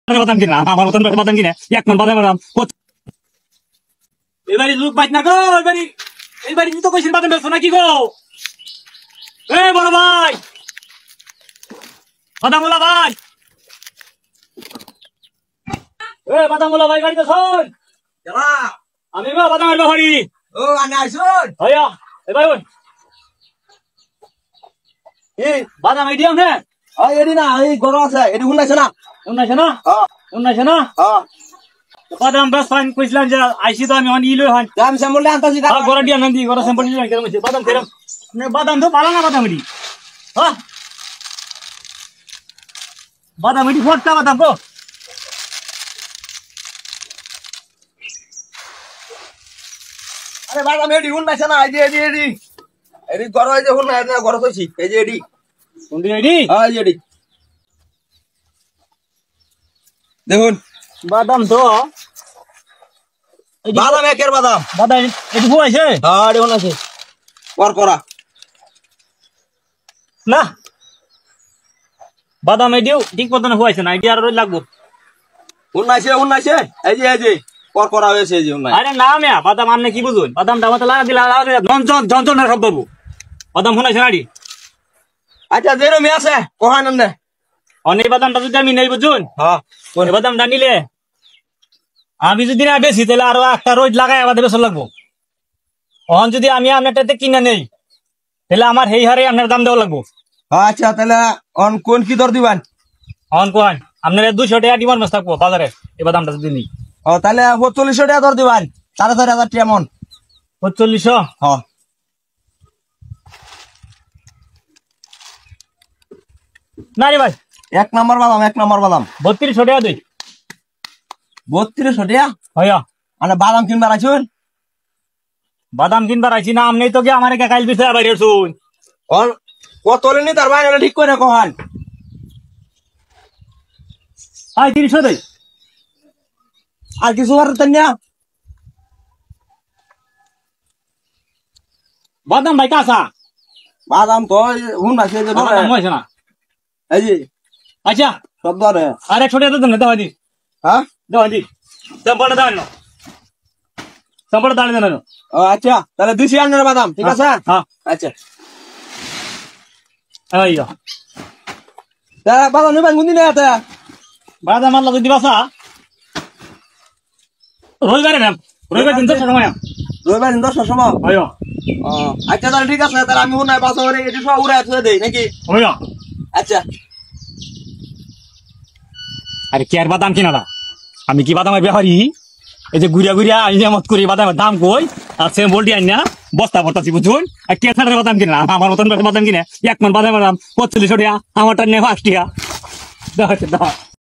বাদাম কিনা আমার মতন বাদাম কিনে এক মন বাদাম বাদাম এবারে লোক বাইক না গো এইবারে তো কইছিস বাদাম বেচছো নাকি গো এ বড় ভাই বাদামওয়ালা ভাই এ বাদামওয়ালা ভাই গাড়িতে শোন যারা আমি গো বাদামের ব্যাপারী ও আনে আইছুন হইয়া এ ভাই ওই এই বাদাম আইডিয়া নে ওই এডি না এই গরম আছে এডি শুনাইছ না উন্নাইছে না হ্যাঁ উন্নাইছে না হ্যাঁ বাদাম বেশ ফাইন কইছিলাম যে আইছি তো আমি অন ইলো হন আমি স্যাম্পল আনতাছি গড়া দিয়া নন্দী গড়া স্যাম্পল দিলাম কেমন আছে বাদাম কেরম বাদাম তো পালা না বাদাম এডি হ্যাঁ বাদাম এডি ফটকা বাদাম গো আরে বাদাম এডি শুনাইছ না এই যে এডি এডি গরম এই যে শুনাই না গরম কইছি এই যে এডি কোনদি এডি হ্যাঁ এই যে এডি দেখুন বাদাম তো বাদাম একের বাদাম বাদাম এডি হইছে হ্যাঁ এডি শুনাইছে করা না বাদাম এডিও ঠিক মতন হইছে না এডি আর লাগবো শুনাইছে এই যে করা হয়েছে এই যে শুনাই আরে না মিয়া বাদাম আমনে কি বুঝুন বাদাম দামতে লাগা দিলা জন না সব বাবু বাদাম হইছে না এডি আচ্ছা যেরমি আছে কোহান না অনেক বাদামটা যদি আমি নেই বুঝুন হ্যাঁ এই বাদামটা নিলে আমি যদি না বেশি তাহলে আরো একটা রোজ লাগাই আমাদের বেসর লাগবো অহন যদি আমি আপনারটাতে কিনা নেই তাহলে আমার সেই হারে আপনার দাম দেওয়া লাগবো আচ্ছা তাহলে অন কোন কি দর দিবেন অহন কোন আপনার 200 টাকা ডিমান্ড মাছ থাকবো বাজারে এই বাদামটা যদি নিই ও তাহলে 4500 টাকা দর দিবেন 4500 টাকা মন 4500 হ্যাঁ না রে ভাই এক নম্বর বাদাম 3200 টাকা দিই 3200 টাকা হইয়া মানে বাদাম কিনবার আছুন বাদাম কিনবার আইছি না আমনেই তো কি আমার কাইল বিষয় বাইরে শুন অন কত লেনি তার বাইরে ঠিক করে কোহান আই 300 দেই আর কিছু আর তন্যা বাদাম ভাই কাঁচা বাদাম তো হুন আছে যে বাদাম হইছে না এই যে আচ্ছা সব দরে আর 100 টাকা তো দাও দি হ্যাঁ দাও দি সম্পূর্ণ দাও না সম্পূর্ণ দাও না ও আচ্ছা তাহলে 200 আনার বাদাম ঠিক আছে হ্যাঁ আচ্ছা আইয়া তা বাদাম নিবেন কোন দিন আতে বাদাম আল্লাহ যদি বাসা রবিবারে ম্যাম রবিবার দিন 10টার সময় রবিবার দিন 10টার সময় আইয়া ও আচ্ছা তাহলে ঠিক আছে তাহলে আমি হুনাই বাসা করে এটি সব উড়াই থুয়ে দেই নাকি আইয়া আচ্ছা আরে কি আর বাদাম কিনা না আমি কি বাদামের ব্যাপারী এই যে গুড়িয়া নিয়ামত করি বাদামের দাম কই আর সে বলটি আইন না বস্তা ভর্তাছি বুঝুন আর কে ছাড়া বাদাম কিনা আমার মতন বাদাম কিনে এক মন বাদামের দাম 4500 টাকা আমারটা নিয়ে 5 টাকা দাও